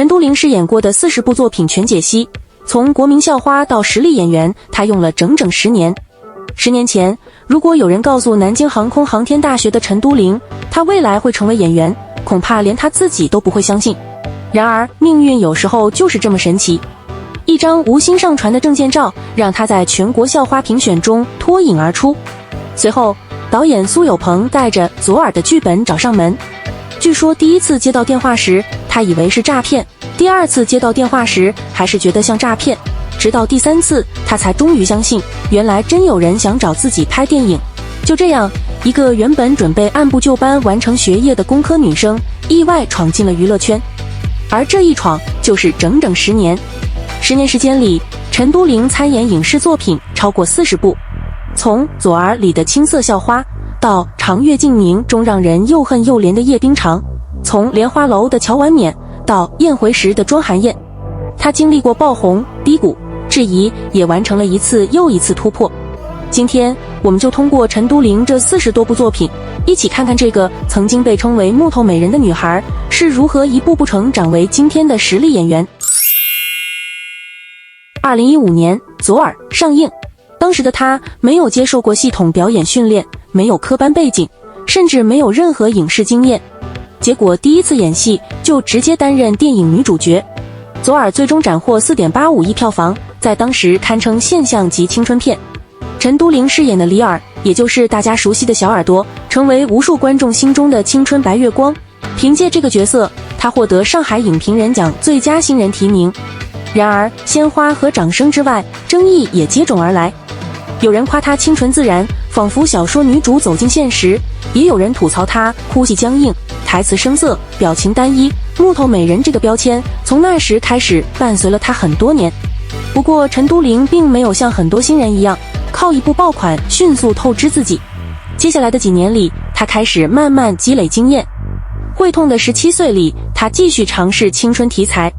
陳都靈飾演過的40部作品全解析，從國民校花到實力演員，她用了整整10年。10年前，如果有人告訴南京航空航天大學的陳都靈，她未来会成為演員，恐怕連她自己都不會相信。然而，命運有時候就是這麼神奇。一張無心上傳的證件照，讓她在全國校花評選中脫穎而出。隨後，導演蘇有朋帶着左耳的劇本找上門。據說第一次接到電話時，他以為是詐騙；第二次接到電話時，還是覺得像詐騙；直到第3次，他才終於相信，原來真有人想找自己拍電影。就這樣，一個原本準備按部就班完成學業的工科女生，意外闖進了娛樂圈。而這一闖，就是整整10年。10年時間裡，陳都靈參演影視作品超過40部，從《左耳》裡的青澀校花，到《長月燼明》中讓人又恨又憐的葉冰裳，從《蓮花樓》的喬婉冕到《宴回時》的莊寒燕，她經歷過爆紅、低谷、質疑，也完成了一次又一次突破。今天，我們就通過陳都靈這40多部作品，一起看看這個曾經被稱為木頭美人的女孩是如何一步步成長為今天的實力演員。2015年，《左耳》上映。當時的她沒有接受過系統表演訓練，沒有科班背景，甚至沒有任何影視經驗。結果第一次演戲就直接擔任電影女主角。左耳最終斬獲4.85億票房，在當時堪稱現象級青春片。陳都靈飾演的李爾，也就是大家熟悉的小耳朵，成為無數觀眾心中的青春白月光。憑借這個角色，她獲得上海影評人獎最佳新人提名。然而，鮮花和掌聲之外，爭議也接踵而來。有人誇她清纯自然，仿佛小說女主走進現實；也有人吐槽她哭戲僵硬，台詞生澀，表情單一。木頭美人這個標籤從那時開始伴隨了她很多年。不過，陳都靈並沒有像很多新人一樣，靠一部爆款迅速透支自己。接下來的幾年裡，她開始慢慢積累經驗。《會痛的17歲》裡，她繼續嘗試青春題材；《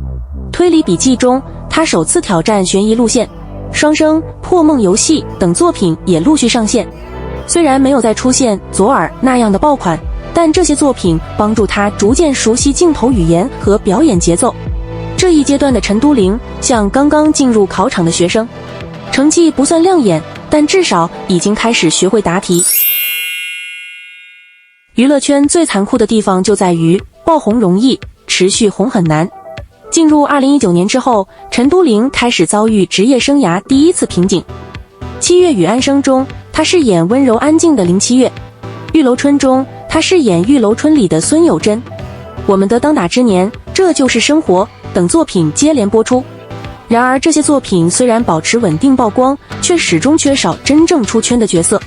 推理筆記》中，她首次挑戰懸疑路線。雙生、破夢遊戲等作品也陸續上線，雖然沒有再出現左耳那樣的爆款，但這些作品幫助他逐漸熟悉鏡頭語言和表演節奏。這一階段的陳都靈像剛剛進入考場的學生，成績不算亮眼，但至少已經開始學會答題。娛樂圈最殘酷的地方就在於爆紅容易，持續紅很難。進入2019年之後，陳都靈開始遭遇職業生涯第一次瓶頸。《七月與安生》中，她飾演溫柔安靜的林七月；《玉樓春》中，她飾演玉樓春裡的孫有珍；《我們的當打之年》、《這就是生活》等作品接連播出。然而，這些作品雖然保持穩定曝光，卻始終缺少真正出圈的角色。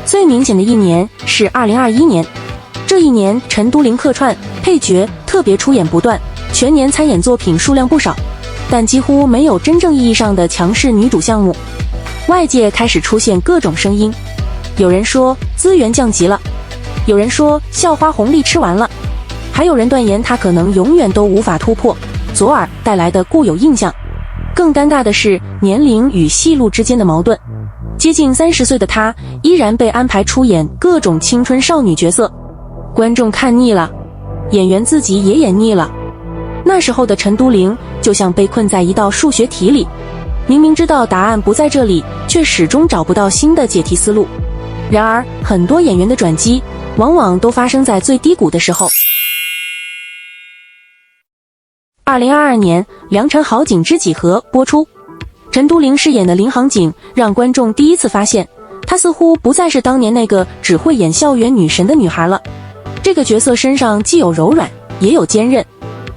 最明顯的一年是2021年，這一年陳都靈客串、配角、特別出演不斷。全年參演作品數量不少，但幾乎沒有真正意義上的強勢女主項目。外界開始出現各種聲音，有人說資源降級了，有人說校花紅利吃完了，還有人斷言她可能永遠都無法突破左耳帶來的固有印象。更尷尬的是年齡與戲路之間的矛盾，接近30歲的她依然被安排出演各種青春少女角色，觀眾看膩了，演員自己也演膩了。那時候的陳都靈就像被困在一道數學題裡，明明知道答案不在這裡，卻始終找不到新的解題思路。然而，很多演員的轉機往往都發生在最低谷的時候。2022年，《良辰好景知幾何》播出，陳都靈飾演的林航景讓觀眾第一次發現，她似乎不再是當年那個只會演校園女神的女孩了。這個角色身上既有柔軟，也有堅韌。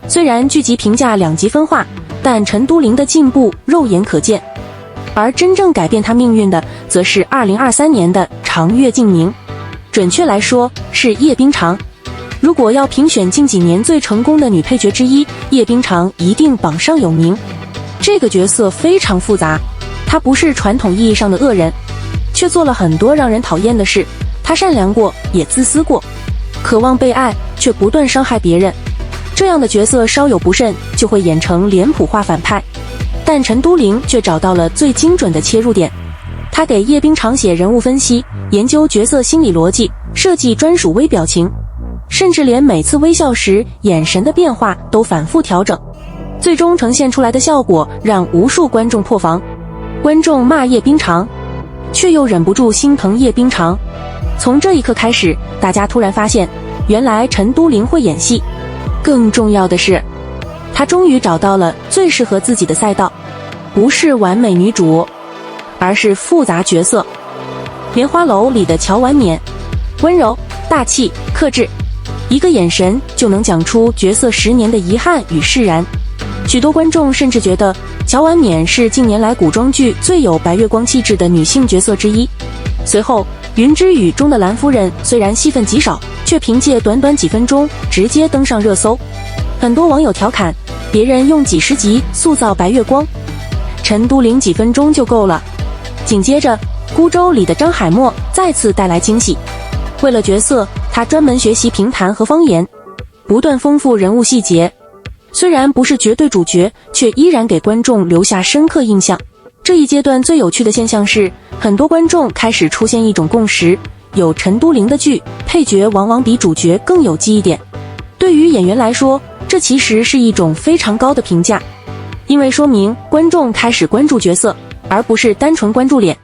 雖然劇集評價兩極分化，但陳都靈的進步肉眼可見。而真正改變她命運的，則是2023年的《長月燼明》，準確來說是葉冰裳。如果要評選近幾年最成功的女配角之一，葉冰裳一定榜上有名。這個角色非常複雜，她不是傳統意義上的惡人，卻做了很多讓人討厭的事。她善良過，也自私過，渴望被愛，卻不斷傷害別人。這樣的角色稍有不慎就會演成臉譜化反派，但陳都靈卻找到了最精準的切入點。他給葉冰裳寫人物分析，研究角色心理邏輯，設計專屬微表情，甚至連每次微笑時眼神的變化都反覆調整。最終呈現出來的效果讓無數觀眾破防。觀眾罵葉冰裳，卻又忍不住心疼葉冰裳。從這一刻開始，大家突然發現，原來陳都靈會演戲。更重要的是，她終於找到了最適合自己的賽道，不是完美女主，而是複雜角色。蓮花樓裡的喬婉冕，溫柔、大氣、克制，一個眼神就能講出角色10年的遺憾與釋然。許多觀眾甚至覺得喬婉冕是近年來古裝劇最有白月光氣質的女性角色之一。隨後，《雲之羽》中的蘭夫人雖然戲份極少，卻憑借短短幾分鐘直接登上熱搜。很多網友調侃，別人用幾十集塑造白月光，陳都靈幾分鐘就夠了。緊接着，《孤舟》裡的張海默再次帶來驚喜。為了角色，他專門學習評彈和方言，不斷豐富人物細節。雖然不是絕對主角，卻依然給觀眾留下深刻印象。這一階段最有趣的現象是，很多觀眾開始出現一種共識：有陳都靈的劇，配角往往比主角更有記憶點。對於演員來說，這其實是一種非常高的評價，因為說明觀眾開始關注角色，而不是單純關注臉。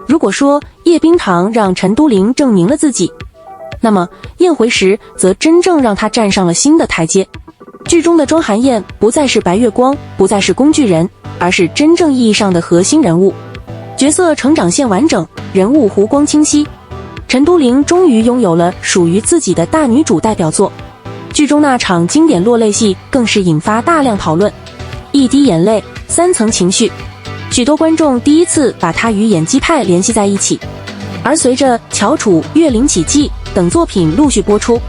如果說葉冰裳讓陳都靈證明了自己，那麼燕回石則真正讓她站上了新的台階。劇中的莊寒燕不再是白月光，不再是工具人，而是真正意義上的核心人物。角色成長線完整，人物弧光清晰。陳都靈終於擁有了屬於自己的大女主代表作。劇中那場經典落淚戲更是引發大量討論，一滴眼淚，3層情緒。許多觀眾第一次把她與演技派聯繫在一起。而隨着《翹楚》《月靈奇蹟》等作品陸續播出，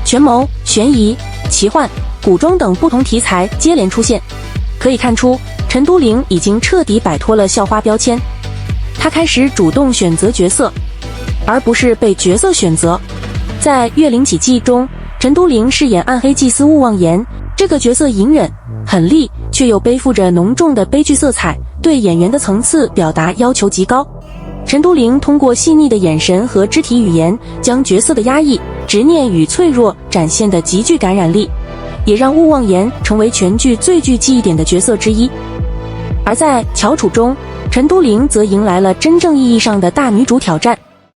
權謀、懸疑、奇幻、古裝等不同題材接連出現，可以看出陳都靈已經徹底擺脫了校花標籤。她開始主動選擇角色，而不是被角色選擇。在《月靈奇蹟》中，陳都靈飾演暗黑祭司勿忘言，這個角色隱忍、狠厲，卻又背負着濃重的悲劇色彩，對演員的層次表達要求極高。陳都靈通過細膩的眼神和肢體語言，將角色的壓抑、執念與脆弱展現得極具感染力，也讓勿忘言成為全劇最具記憶點的角色之一。而在《翹楚》中，陳都靈則迎來了真正意義上的大女主挑戰。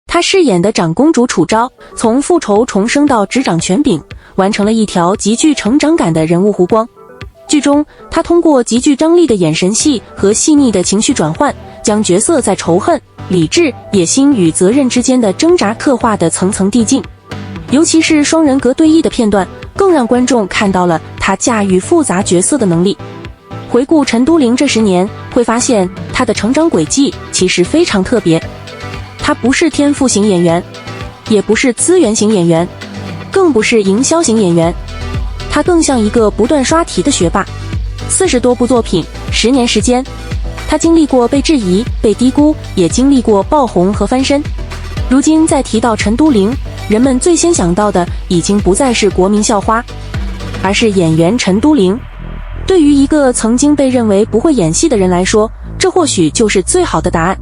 她飾演的長公主楚昭，從復仇重生到執掌權柄，完成了一條極具成長感的人物弧光。劇中，她通過極具張力的眼神戲和細膩的情緒轉換，將角色在仇恨、理智、野心與責任之間的掙扎刻畫得層層遞進。尤其是雙人格對弈的片段，更讓觀眾看到了她駕馭複雜角色的能力。回顧陳都靈這10年，會發現她的成長軌跡其實非常特別。她不是天賦型演員，也不是資源型演員，更不是營銷型演員。她更像一個不斷刷題的學霸。40多部作品，10年時間，她經歷過被質疑、被低估，也經歷過爆紅和翻身。如今再提到陳都靈，人們最先想到的已經不再是國民校花，而是演員陳都靈。对於一個曾經被認為不會演戲的人來說，這或許就是最好的答案。